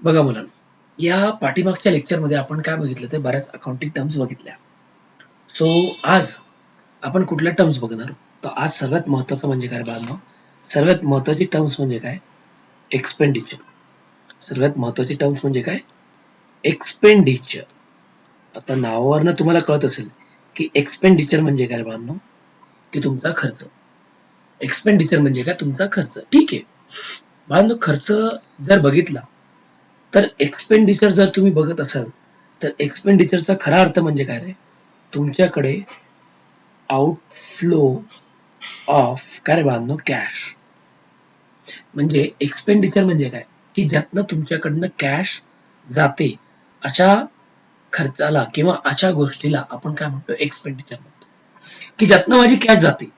बघा मुलांनो, या पाठीमागच्या लेक्चरमध्ये आपण काय बघितलं ते बऱ्याच अकाउंटिंग टर्म्स बघितल्या. सो आज आपण कुठल्या टर्म्स बघणार आहोत? तर आज सर्वात महत्वाचं म्हणजे काय बाळांनो? सर्वात महत्वाची टर्म्स म्हणजे काय? एक्सपेंडिचर. सर्वात महत्वाची टर्म्स म्हणजे काय? एक्सपेंडिचर. आता नावावरनं तुम्हाला कळत असेल की एक्सपेंडिचर म्हणजे काय बाळांनो? की तुमचा खर्च. एक्सपेंडिचर म्हणजे काय? तुमचा खर्च. ठीक आहे. बाळांनो, खर्च जर बघितला तर एक्सपेंडिचर जर तुम्ही बघत असाल तर एक्सपेंडिचरचा खरा अर्थ म्हणजे काय रे? तुमच्याकडे आउटफ्लो ऑफ काय रे बाळांनो? कॅश. म्हणजे एक्सपेंडिचर म्हणजे काय? की ज्यातनं तुमच्याकडनं कॅश जाते अशा खर्चाला किंवा अशा गोष्टीला आपण काय म्हणतो? एक्सपेंडिचर म्हणतो. की ज्यातनं माझी कॅश जाते.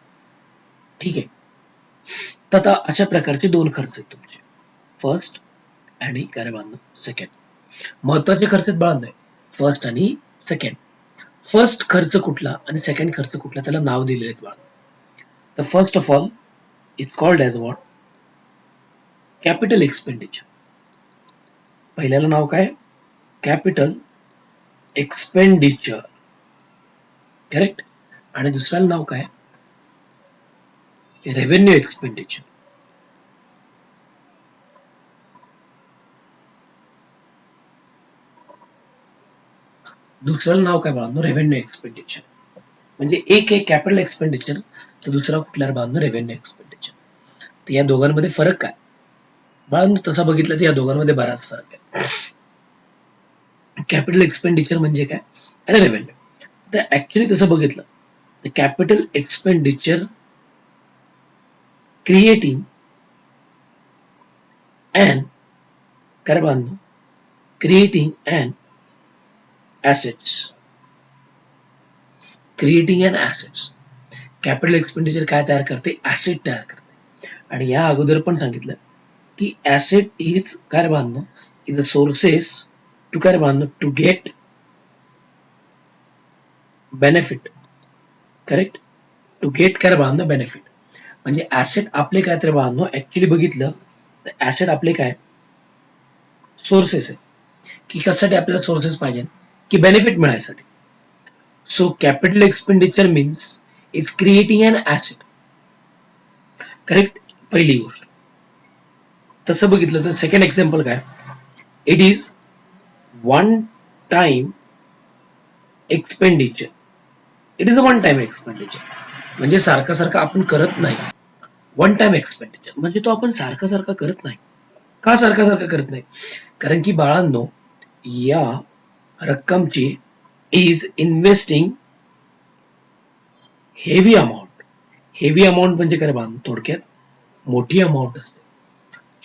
ठीक आहे. तर आता अशा प्रकारचे दोन खर्च आहेत तुमचे. फर्स्ट आणि काय रे बाळांनो? सेकंड. महत्वाचे खर्च आहेत बाळांनो. फर्स्ट आणि सेकंड. फर्स्ट खर्च कुठला आणि सेकंड खर्च कुठला त्याला नाव दिलेले आहेत बाळा. तर first of all it's called as what? Capital expenditure. पहिल्याला नाव काय? Capital expenditure. करेक्ट. आणि दुसऱ्याला नाव काय? Revenue expenditure. दुसऱ्याला नाव काय बाळांनो? Revenue expenditure. म्हणजे एक आहे कॅपिटल एक्सपेंडिचर तर दुसरा कुठला बाळांनो? Revenue expenditure. तर या दोघांमध्ये फरक काय? बाळांनो तसा बघितलं तर या दोघांमध्ये बराच फरक आहे. कॅपिटल एक्सपेंडिचर म्हणजे काय आणि रेव्हेन्यू. तर ऍक्च्युली तसं बघितलं तर कॅपिटल एक्सपेंडिचर क्रिएटिंग अँड काय बांधणं creating and assets. Creating and assets. Capital expenditure काय तयार करते? ऍसेट तयार करते. आणि या अगोदर पण सांगितलं की ऍसेट इज काय बांधणं इज द सोर्सेस टू काय बांधणं to get benefit. Correct. To get काय बांधणं बेनिफिट. म्हणजे ऍसेट आपले काय तर बांधणं ऍक्च्युली बघितलं तर ऍसेट आपले काय सोर्सेस आहे. की कशासाठी आपल्याला सोर्सेस पाहिजे? की बेनिफिट मिळायसाठी. So capital expenditure means it's creating an asset. Correct. पहिली गोष्ट. तसं बघितलं तर सेकंड एक्झाम्पल काय? It is one time expenditure. It is a one time expenditure. म्हणजे सारखं सारखं आपण करत नाही. वन टाइम एक्सपेंडिचर म्हणजे तो आपण सारखं सारखं करत नाही. का सारखं सारखं करत नाही? कारण की बाळांनो या रक्कमची is investing heavy amount. Heavy amount म्हणजे काय बाळांनो? थोडक्यात मोठी अमाऊंट असते.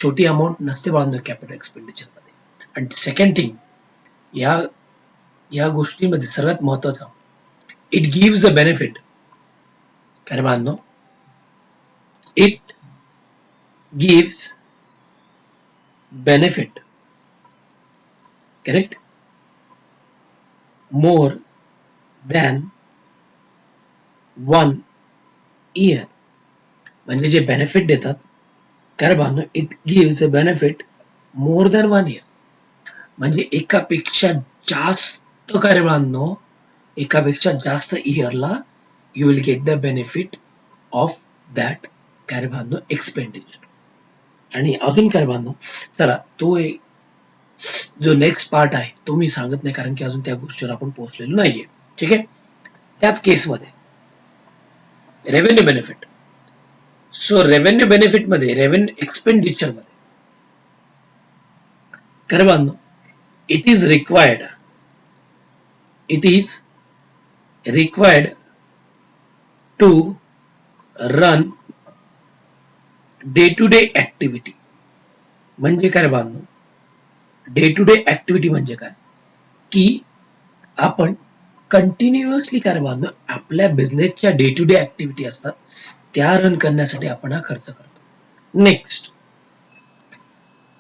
छोटी अमाऊंट नसते बाळांनो कॅपिटल एक्सपेंडिचर मध्ये. आणि सेकंड थिंग या या गोष्टीमध्ये सर्वात महत्वाचं इट गिव्स अ बेनिफिट. काय बाळांनो? It gives benefit. Correct. More than one year. म्हणजे जे बेनिफिट देतात काय बांधणं it gives a benefit more than one year. म्हणजे एकापेक्षा जास्त काय बांधणं एकापेक्षा जास्त इयरला you will get the benefit of that काय बांधणं एक्सपेंडिचर. आणि अजून काय बांधणं चला तो जो नेक्स्ट पार्ट आहे तो मी सांगत नाही कारण की अजून त्या गोष्टीवर आपण पोहोचलेलो नाहीये. ठीक आहे. त्याच केसमध्ये revenue benefit. So revenue benefit मध्ये रेव्हेन्यू एक्सपेंडिचर मध्ये खरं बांधणं it is required. It is required to run day to day activity. म्हणजे काय बांधणं डे टू डे ऍक्टिव्हिटी म्हणजे काय? की आपण कंटिन्युअसली काय बांधणं आपल्या बिझनेसच्या डे टू डे ऍक्टिव्हिटी असतात त्या रन करण्यासाठी आपण हा खर्च करतो. नेक्स्ट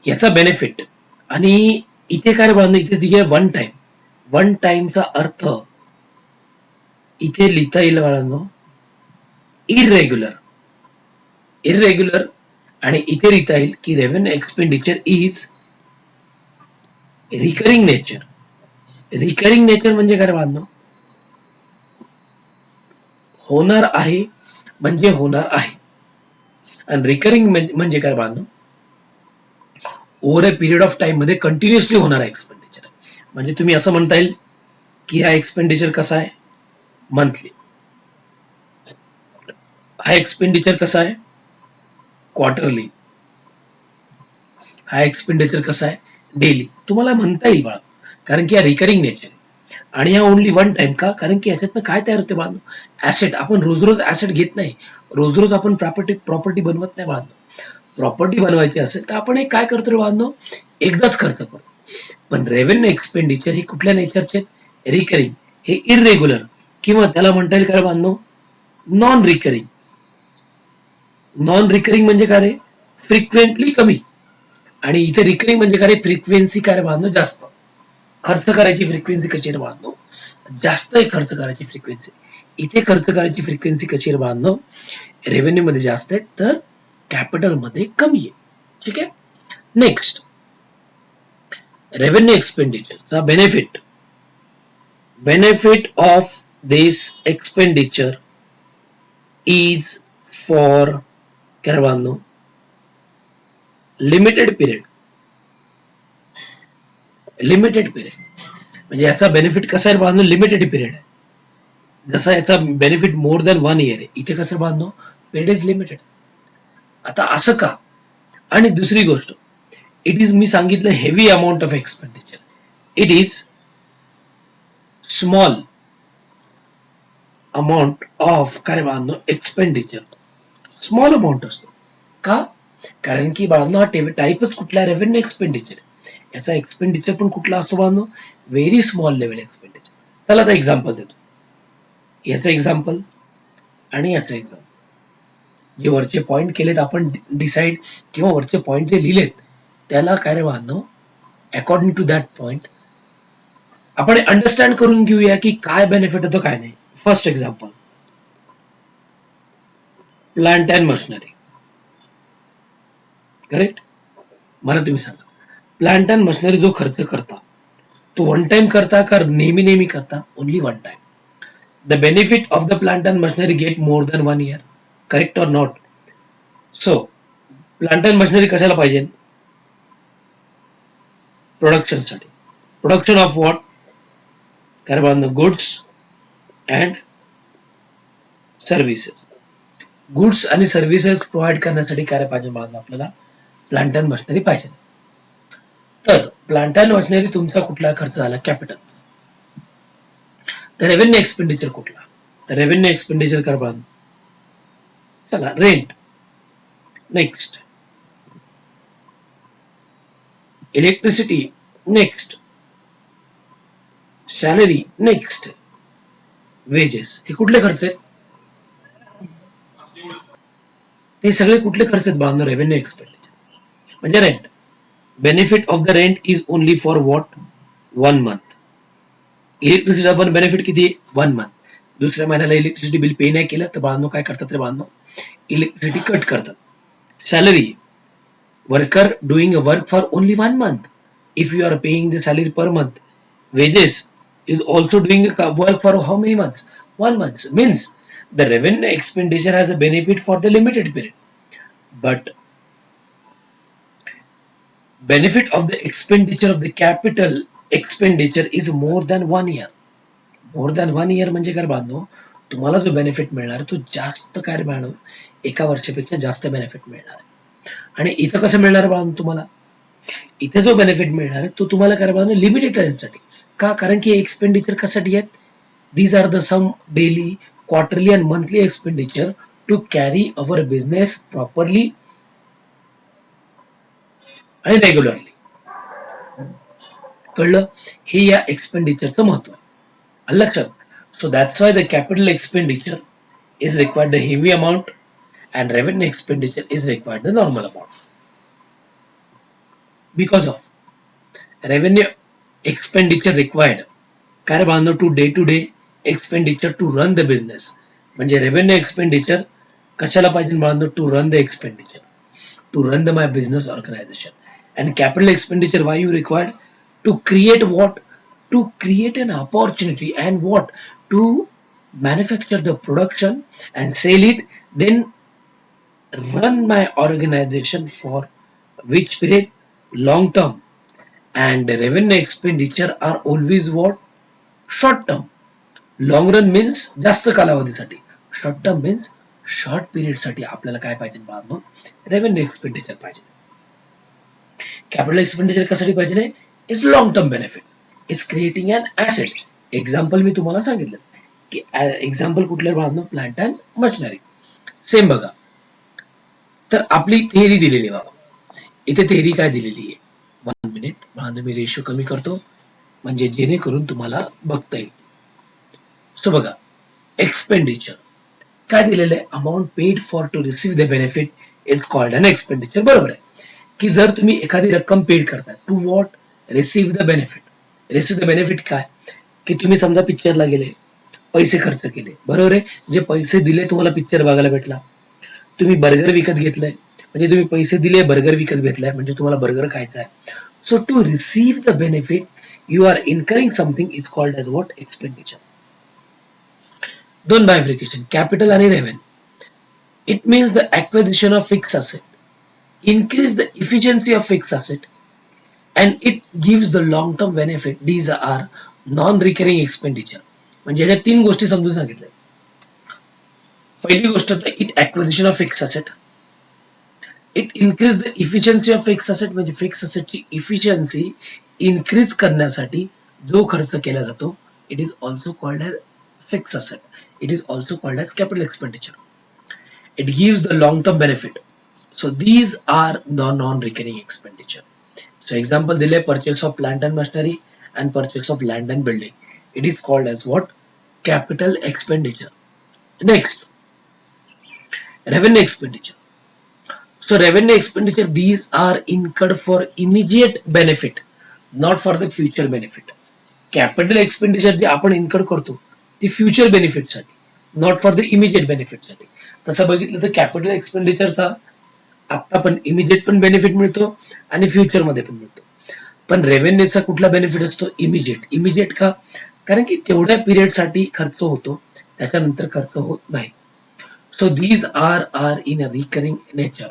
याचा बेनिफिट. आणि इथे काय बांधणं इथे दिले वन टाइम. वन टाइमचा अर्थ इथे लिहिता येईल बाळांनो इरेग्युलर. इरेग्युलर. आणि इथे लिहिता येईल की revenue expenditure is recurring nature म्हणजे काय बांधणं, होणार आहे म्हणजे होणार आहे. आणि रिकरिंग म्हणजे काय बांधणं, over a period of time मध्ये कंटिन्युअसली होणारा एक्सपेंडिचर. म्हणजे तुम्ही असं म्हणता येईल की हा एक्सपेंडिचर कसा आहे, मंथली. हा एक्सपेंडिचर कसा आहे, क्वार्टरली. हा एक्सपेंडिचर कसा आहे, डेली. तुम्हाला म्हणता येईल बाळा, कारण की हा रिकरिंग नेचर आहे. आणि हा ओनली वन टाइम का, कारण की याच्यातनं काय तयार होते बाळा, ऍसेट. आपण रोज रोज ऍसेट घेत नाही, रोज रोज आपण प्रॉपर्टी बनवत नाही बाळा. प्रॉपर्टी बनवायची असेल तर आपण हे काय करतो बाळांनो, एकदाच खर्च करतो. पण रेव्हेन्यू एक्सपेंडिचर हे कुठल्या नेचरचे, रिकरिंग. हे इरेग्युलर किंवा त्याला म्हणता येईल काय बांधनो, नॉन रिकरिंग. नॉन रिकरिंग म्हणजे काय रे, फ्रिक्वेंटली कमी. आणि इथे रिकरिंग म्हणजे काय रे, फ्रिक्वेन्सी काय बांधनो, जास्त. खर्च करायची फ्रिक्वेन्सी कशी रे बांधनो, जास्त आहे खर्च करायची फ्रिक्वेन्सी. इथे खर्च करायची फ्रिक्वेन्सी कशी रे बांधनो, रेव्हेन्यू मध्ये जास्त आहे तर कॅपिटल मध्ये कमी आहे. ठीक आहे. नेक्स्ट, रेव्हेन्यू एक्सपेंडिचरचा benefit of this expenditure is for काय बांधनो, लिमिटेड पिरियड. म्हणजे याचा बेनिफिट कसा आहे बांधनो, लिमिटेड पिरियड आहे. जसा याचा बेनिफिट मोर दॅन 1 इयर आहे, इथे कसं बांधनो, पिरियड इज लिमिटेड. आता असं का. आणि दुसरी गोष्ट, इट इज, मी सांगितलं heavy amount of expenditure, it is small amount of काय बांधनो, एक्सपेंडिचर. स्मॉल अमाऊंट असतो का, कारण की बाळांनो हा टाईपच कुठला, रेव्हेन्यू एक्सपेंडिचर. याचा एक्सपेंडिचर पण कुठला असतो बाळांनो, व्हेरी स्मॉल लेवल एक्सपेंडिचर. चला आता एक्झाम्पल देतो, याचं एक्झाम्पल आणि याचं एक्झाम्पल. जे वरचे पॉइंट केलेत आपण डिसाइड, किंवा वरचे पॉइंट जे लिहिलेत त्याला काय रे बांधनो, अकॉर्डिंग टू दॅट पॉइंट आपण अंडरस्टँड करून घेऊया की काय बेनिफिट होतो काय नाही. First example, plant and machinery. Correct. मला तुम्ही सांगा, प्लांट अँड मशिनरी जो खर्च करता तो वन टाइम करता का नेहमी नेहमी करता, only one time. The benefit of the plant and machinery get more than 1 year. Correct or not. So plant and machinery कशाला पाहिजे, प्रोडक्शनसाठी. प्रोडक्शन ऑफ व्हॉट, काय बांधणं, गुड्स अँड सर्व्हिसेस. गुड्स आणि सर्व्हिसेस प्रोव्हाइड करण्यासाठी काय पाहिजे बांधणं, आपल्याला प्लांट अँड मशिनरी पाहिजे. तर प्लांट अँड मशिनरी तुमचा कुठला खर्च झाला, कॅपिटल. तर रेव्हेन्यू एक्सपेंडिचर कुठला, तर रेव्हेन्यू एक्सपेंडिचर कर बांध, चला rent. Next electricity. Next salary. Next wedges. हे कुठले खर्च आहेत, ते सगळे कुठले खर्च आहेत बांधणं, रेव्हेन्यू एक्सपेंडिचर. म्हणजे rent. Benefit of the rent is only for what, 1 month. इलेक्ट्रिसिटीचा पण बेनिफिट किती, 1 मंथ. दुसऱ्या महिन्याला इलेक्ट्रिसिटी बिल पे नाही केलं तर बांधणं काय करतात रे बांधणं, इलेक्ट्रिसिटी कट करतात. Salary, worker doing a work for only 1 month. If you are paying the salary per month, wages is also doing a work for how many months, 1 month. Means the revenue expenditure has a benefit for the limited period, but benefit of the expenditure of the capital expenditure is more than 1 year. More than 1 year म्हणजे काय बांधो, तुम्हाला जो benefit मिळणार तो जास्त काय बांधो, एका वर्षापेक्षा जास्त बेनिफिट मिळणार. आणि इथं कसं मिळणार बांधून तुम्हाला, इथे जो बेनिफिट मिळणार आहे तो तुम्हाला काय बांधून, लिमिटेड टाइमसाठी. का, कारण की एक्सपेंडिचर कशासाठी आहेत, these are the some daily, quarterly and monthly expenditure to carry our business properly आणि रेग्युलरली. कळलं, हे या एक्सपेंडिचरचं महत्व आहे. लक्षात. So that's why the capital expenditure is required the heavy amount and revenue expenditure is required the normal amount. Because of revenue expenditure required काय बांधणं, to day to day expenditure to run the business. म्हणजे revenue expenditure कशाला पाहिजे बांधणं, to run the expenditure, to run the my business organisation. And capital expenditure why you required, To create what? To create an opportunity and what? To manufacture the production and sell it, then run my organization for which period? Long term. And revenue expenditure are always what? Short term. Long run means जास्त कालावधीसाठी, short term means short period साठी आपल्याला काय पाहिजे बाळांनो? Revenue expenditure पाहिजे. Capital expenditure कशासाठी पाहिजे? It's long term benefit, it's creating an asset. Example मी तुम्हाला सांगितलं की एक्झाम्पल कुठल्या बाळांनो? Plant and machinery. सेम बघा, तर आपली थेअरी दिलेली बाबा, इथे थेअरी काय दिलेली आहे? 1 मिनिट बाळांनो, मी रेशो कमी करतो म्हणजे जेणेकरून तुम्हाला बघता येईल. सो बघा, एक्सपेंडिचर काय दिलेलं आहे? Amount paid for to receive the benefit is called an expenditure. बरोबर आहे की जर तुम्ही एखादी रक्कम पेड करताय to what? Receive the benefit. Receive the benefit काय? की तुम्ही समजा पिक्चरला गेले, पैसे खर्च केले, बरोबर आहे, जे पैसे दिले तुम्हाला पिक्चर बघायला भेटला. तुम्ही बर्गर विकत घेतलाय म्हणजे तुम्ही पैसे दिले, बर्गर विकत घेतलाय म्हणजे तुम्हाला बर्गर खायचा आहे. So to receive the benefit you are incurring something is called as what? Expenditure. दोन बायफ्रिकेशन, कॅपिटल आणि revenue. It means the acquisition of fixed asset, increase the efficiency of fixed asset, and it gives the long-term benefit. These are non-recurring expenditure. म्हणजे ह्या तीन गोष्टी समजून सांगितल्या. पहिली गोष्ट तर it acquisition of fixed asset. It increase the efficiency of fixed asset म्हणजे fixed asset ची efficiency increase करण्यासाठी जो खर्च केला जातो, it is also called as fixed asset. It is also called as capital expenditure. It gives the long-term benefit. So these are the non-recurring expenditure. So example delay, purchase of plant and machinery and purchase of land and building. It is called as what? Capital expenditure. Next, revenue expenditure. So revenue expenditure, these are incurred for immediate benefit, not for the future benefit. Capital expenditure जे आपण incurred करतो ती future benefit साठी, not for the immediate benefit साठी. तसं बघितलं तर capital एक्सपेंडिचरचा आता पण इमिजिएट पण बेनिफिट मिळतो आणि फ्युचर मध्ये पण मिळतो. पण रेव्हेन्यूचा कुठला बेनिफिट असतो? इमिजिएट. इमिजिएट का? कारण की तेवढ्या पिरियड साठी खर्च होतो, त्याच्यानंतर खर्च होत नाही. So these are in a recurring nature.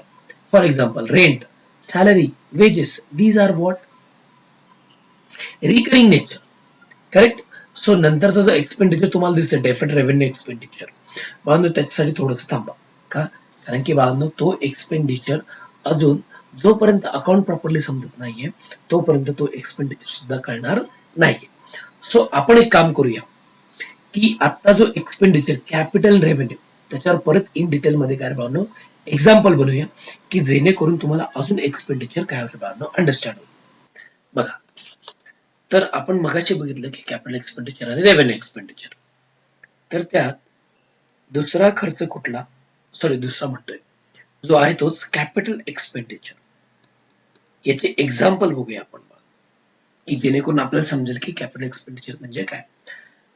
For example rent, salary, wages, these are what? Recurring nature. Correct. So नंतरचा जो एक्सपेंडिचर तुम्हाला दिसतो डेफिनेट रेव्हेन्यू एक्सपेंडिचर, बाळांनो त्याच्यासाठी थोडंसं थांबा. का? कारण की बाळांनो तो एक्सपेंडिचर अजून जोपर्यंत अकाउंट प्रॉपरली समजत नाहीये तोपर्यंत तो एक्सपेंडिचर सुद्धा कळणार नाहीये. सो आपण एक काम करूया की आता जो एक्सपेंडिचर कॅपिटल रेव्हेन्यू त्याच्यावर परत इन डिटेल मध्ये काय बाळांनो एक्झाम्पल बनवूया की जेणेकरून तुम्हाला अजून एक्सपेंडिचर काय होतं बाळांनो अंडरस्टँड होईल. बघा, तर आपण मगाशी बघितलं की कॅपिटल एक्सपेंडिचर आणि रेव्हेन्यू एक्सपेंडिचर. तर त्यात दुसरा खर्च कुठला? सॉरी, दुसरा म्हणतोय जो आहे तोच कॅपिटल एक्सपेंडिचर. याचे एक्झाम्पल बघूया आपण की जेणेकरून आपल्याला समजेल की कॅपिटल एक्सपेंडिचर म्हणजे काय.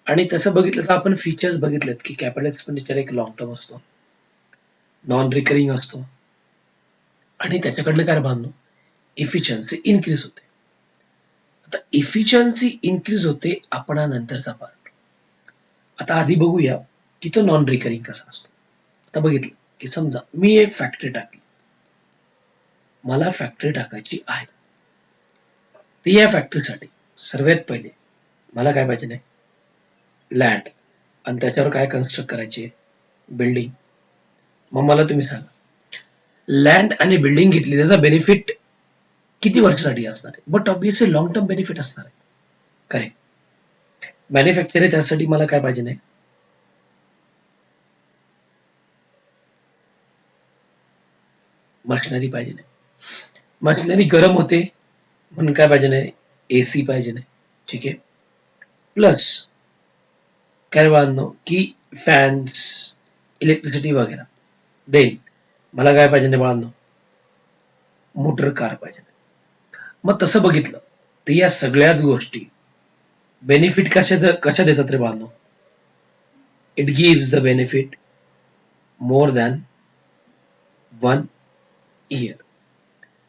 आणि त्याचं बघितलं तर आपण फीचर्स बघितलेत की कॅपिटल एक्सपेंडिचर एक लॉंग टर्म असतो, नॉन रिकरिंग असतो आणि त्याच्याकडनं काय बांधणं? इफिशियन्सी इन्क्रीज होते. आता इफिशियन्सी इन्क्रीज होते आपण हा नंतरचा पार्ट. आता आधी बघूया की तो नॉन रिकरिंग कसा असतो. आता बघितलं की समजा मी एक फॅक्टरी टाकली, मला फॅक्टरी टाकायची आहे, तर या फॅक्टरीसाठी सर्वात पहिले मला काय पाहिजे? नाही लँड, आणि त्याच्यावर काय कन्स्ट्रक्ट करायचे? बिल्डिंग. मग मला तुम्ही सांगा, लँड आणि बिल्डिंग घेतली त्याचा बेनिफिट किती वर्षासाठी असणार आहे? But obviously long term benefit असणार आहे. करेक्ट. मॅन्युफॅक्चर आहे त्यासाठी मला काय पाहिजे? नाही मशिनरी पाहिजे. नाही मशिनरी गरम होते म्हणून काय पाहिजे? नाही एसी पाहिजे. नाही ठीक आहे. प्लस काय बांधणं की फॅन्स, इलेक्ट्रिसिटी वगैरे. देन मला काय पाहिजे? नाही बाळांनो मोटर कार पाहिजे. मग तसं बघितलं तर या सगळ्याच गोष्टी बेनिफिट कशा देतात रे बाळांनो? It gives the benefit more than 1 year.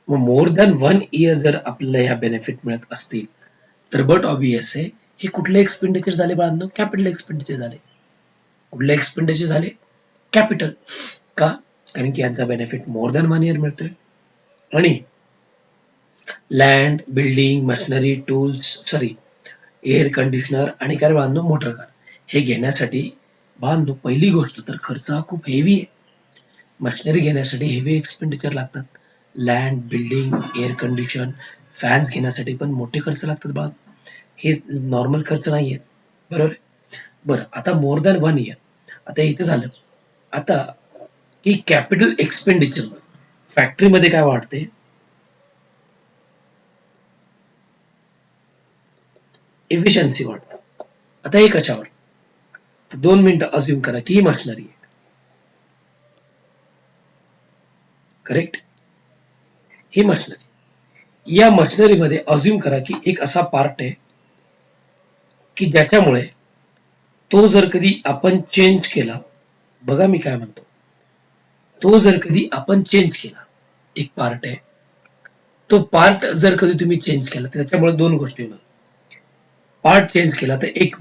मग मोर दॅन 1 इयर जर आपल्याला ह्या बेनिफिट मिळत असतील तर बट ऑबियस आहे हे कुठले एक्सपेंडिचर झाले बाळांनो? कॅपिटल एक्सपेंडिचर झाले. कुठले एक्सपेंडिचर झाले? कॅपिटल. का? कारण की यांचा बेनिफिट मोर दॅन 1 इयर मिळतोय. आणि land, building, machinery, tools, sorry air conditioner आणि काय बांधतो मोटर कार हे घेण्यासाठी बांधतो पहिली गोष्ट तर खर्च हा खूप हेवी आहे. मशिनरी घेण्यासाठी हेवी एक्सपेंडिचर लागतात. Land, building, air condition, fans घेण्यासाठी पण मोठे खर्च लागतात बाळा. हे नॉर्मल खर्च नाहीयेत. बरोबर आहे? बरं आता मोर दॅन 1 इयर. आता इथे झालं. आता की कॅपिटल एक्सपेंडिचर फॅक्टरीमध्ये काय वाढते? एफिशियन्सी वाढते. आता हे कशावर? तर 2 मिनिटं अज्युम करा की ही मशिनरी आहे. करेक्ट? ही मशिनरी. या मशिनरीमध्ये अज्युम करा की एक असा पार्ट आहे की ज्याच्यामुळे तो जर कधी आपण चेंज केला, बघा मी काय म्हणतो, तो जर कधी आपण चेंज केला, एक पार्ट आहे, तो पार्ट जर कधी तुम्ही चेंज केला तर त्याच्यामुळे दोन गोष्टी होणार. पार्ट चेंज केला तर एक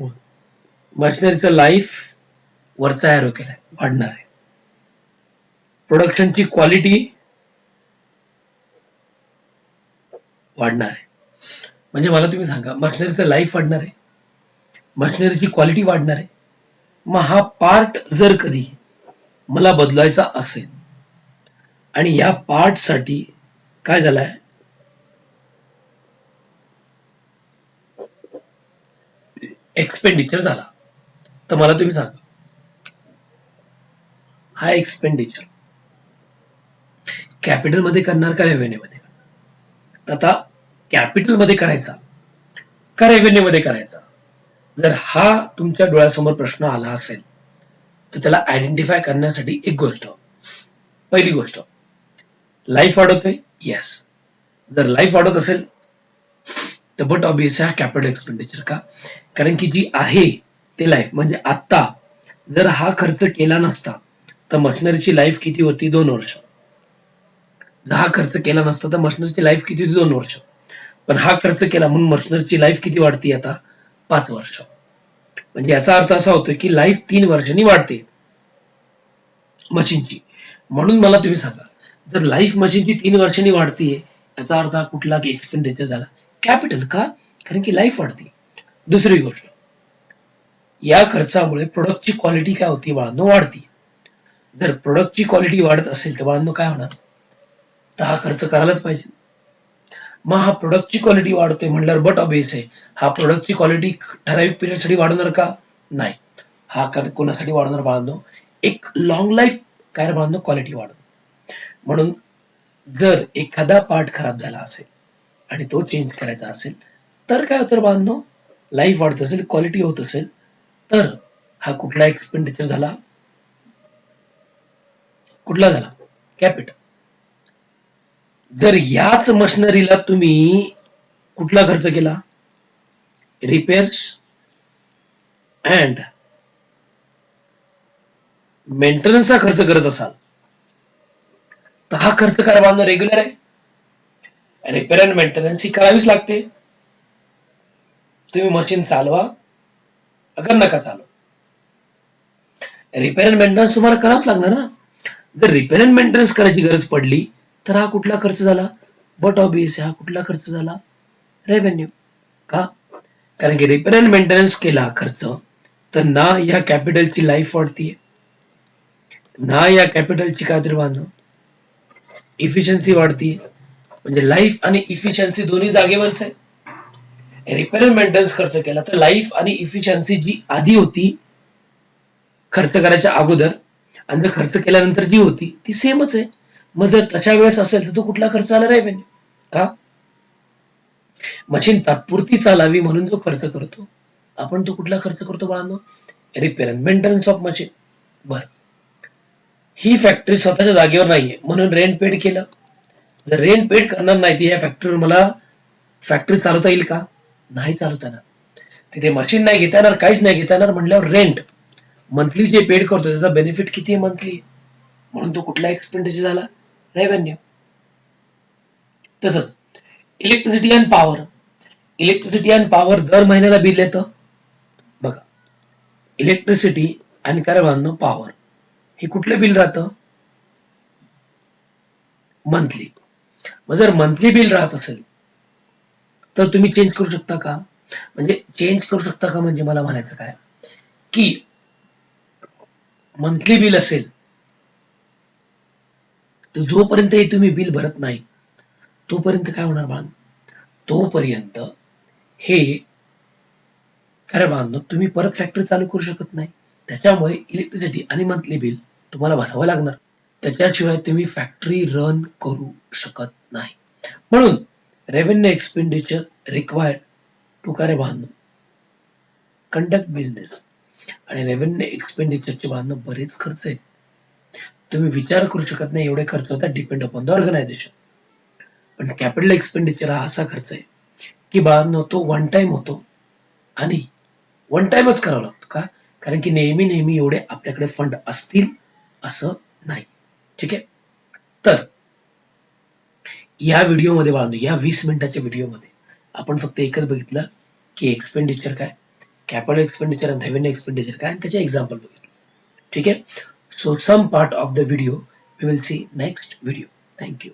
मशिनरीचं लाईफ वरचा एरो केलाय वाढणार आहे. प्रोडक्शनची क्वालिटी वाढणार आहे. म्हणजे मला तुम्ही सांगा मशिनरीचं लाईफ वाढणार आहे, मशिनरीची क्वालिटी वाढणार आहे. मग हा पार्ट जर कधी मला बदलायचा असेल आणि या पार्ट साठी काय झालंय एक्सपेंडिचर झाला, तर मला तुम्ही सांगा हा एक्सपेंडिचर कॅपिटल मध्ये करणार का रेव्हेन्यू मध्ये करणार? आता कॅपिटल मध्ये करायचा का रेव्हेन्यू मध्ये करायचा? जर हा तुमच्या डोळ्यासमोर प्रश्न आला असेल तर त्याला आयडेंटिफाय करण्यासाठी एक गोष्ट, पहिली गोष्ट लाईफ वाढवतोय. येस, जर लाईफ वाढत असेल तर बट ऑब्वियस हा कॅपिटल एक्सपेंडिचर. का? कारण की जी आहे ते लाईफ म्हणजे आता जर हा खर्च केला नसता तर मशिनरीची लाईफ किती होती? 2 वर्ष. जर हा खर्च केला नसता तर मशिनरीची लाईफ किती होती? 2 वर्ष. पण हा खर्च केला म्हणून मशिनरीची लाईफ किती वाढती आता? 5 वर्ष. म्हणजे याचा अर्थ असा होतोय की लाईफ 3 वर्षांनी वाढते मशीनची. म्हणून मला तुम्ही सांगा जर लाईफ मशीनची 3 वर्षांनी वाढतीये याचा अर्थ हा कुठला की एक्सपेंडिचर झाला? कॅपिटल. का? कारण की लाईफ वाढते. दुसरी गोष्ट या खर्चामुळे प्रोडक्टची क्वालिटी काय होती बाळांनो? वाढती. जर प्रोडक्टची क्वालिटी वाढत असेल तर बाळांनो काय होणार? तर हा खर्च करायलाच पाहिजे. मग हा प्रोडक्टची क्वालिटी वाढते म्हणल्यावर बट ऑबियस आहे हा प्रोडक्टची क्वालिटी ठराविक पिरियड साठी वाढवणार का? नाही. हा कोणासाठी वाढवणार बाळांनो? एक लॉंग लाईफ काय बाळांनो क्वालिटी वाढवणार. म्हणून जर एखादा पार्ट खराब झाला असेल आणि तो चेंज करायचा असेल तर काय होतं बाळांनो? लाईफ वाढत असेल, क्वालिटी होत असेल तर हा कुठला एक्सपेंडिचर झाला? कुठला झाला? कॅपिटल. जर याच मशिनरीला तुम्ही कुठला खर्च केला? रिपेअर्स अँड मेंटेनन्सचा खर्च करत असाल तर हा खर्च करा बांधणं रेग्युलर आहे. रिपेअर अँड मेंटेनन्स ही करावीच लागते. तुम्ही मशीन चालवा अगर नका चालवा, रिपेअर अँड मेंटेनन्स तुम्हाला करावंच लागणार ना. जर रिपेअर अँड मेंटेनन्स करायची गरज पडली तर हा कुठला खर्च झाला? बट ऑब्वियस हा कुठला खर्च झाला? रेव्हेन्यू. का? कारण की रिपेअर अँड मेंटेनन्स केला खर्च तर ना या कॅपिटलची लाईफ वाढतीये ना या कॅपिटलची काहीतरी बांधणं इफिशियन्सी वाढतीये. म्हणजे लाईफ आणि इफिशियन्सी दोन्ही जागेवरच आहे. रिपेअर अँड मेंटेनन्स खर्च केला तर लाईफ आणि इफिशियन्सी जी आधी होती खर्च करायच्या अगोदर आणि जर खर्च केल्यानंतर जी होती ती सेमच आहे. मग जर तशा वेळेस असेल तर तो कुठला खर्च आला? रेव्हेन्यू. का? मशीन तात्पुरती चालावी म्हणून जो खर्च करतो आपण तो कुठला खर्च करतो बाळांनो? Repair and maintenance of machine. बर, ही फॅक्टरी स्वतःच्या जागेवर नाहीये म्हणून रेंट पेड केलं. जर रेंट पेड करणार नाही ती या फॅक्टरीवर मला फॅक्टरी चालवता येईल का? नाही चालवता येणार. तिथे मशीन नाही घेता येणार, काहीच नाही घेता येणार म्हणल्यावर रेंट मंथली जे पेड करतो त्याचा बेनिफिट किती आहे? मंथली. म्हणून तो कुठला एक्सपेंडिचर झाला? रेव्हेन्यू. तसंच इलेक्ट्रिसिटी अँड पॉवर. इलेक्ट्रिसिटी आणि पॉवर दर महिन्याला बिल येतं. बघा, इलेक्ट्रिसिटी आणि काय बांधणं पॉवर हे कुठलं बिल राहतं? मंथली. मग जर मंथली बिल राहत असेल तर तुम्ही चेंज करू शकता का? म्हणजे चेंज करू शकता का म्हणजे मला म्हणायचं काय की मंथली बिल असेल तर जोपर्यंत हे तुम्ही बिल भरत नाही तोपर्यंत काय होणार बाळांनो? तोपर्यंत हे खरं बांधणं तुम्ही परत फॅक्टरी चालू करू शकत नाही. त्याच्यामुळे इलेक्ट्रिसिटी आणि मंथली बिल तुम्हाला भरावं लागणार. त्याच्याशिवाय तुम्ही फॅक्टरी रन करू शकत नाही. म्हणून रेव्हेन्यू एक्सपेंडिचर रिक्वायर्ड टू काय बांधणं कंडक्ट बिझनेस आणि रेव्हेन्यू एक्सपेंडिचरचे बांधणं बरेच खर्च आहेत. तुम्ही विचार करू शकत नाही एवढे खर्च होतात डिपेंड अपॉन द ऑर्गनायझेशन. पण कॅपिटल एक्सपेंडिचर हा असा खर्च आहे की बाळांनो तो वन टाइम होतो आणि वन टाइमच करावा लागतो का? कारण की नेहमी नेहमी एवढे आपल्याकडे फंड असतील असं नाही. ठीक आहे. तर या व्हिडिओमध्ये बाळांनो या 20 मिनिटाच्या व्हिडिओमध्ये आपण फक्त एकच बघितलं की एक्सपेंडिचर काय, कॅपिटल एक्सपेंडिचर आणि रेव्हेन्यू एक्सपेंडिचर काय आणि त्याचे एक्झाम्पल बघितलं. ठीक आहे. So some part of the video we will see next video. Thank you.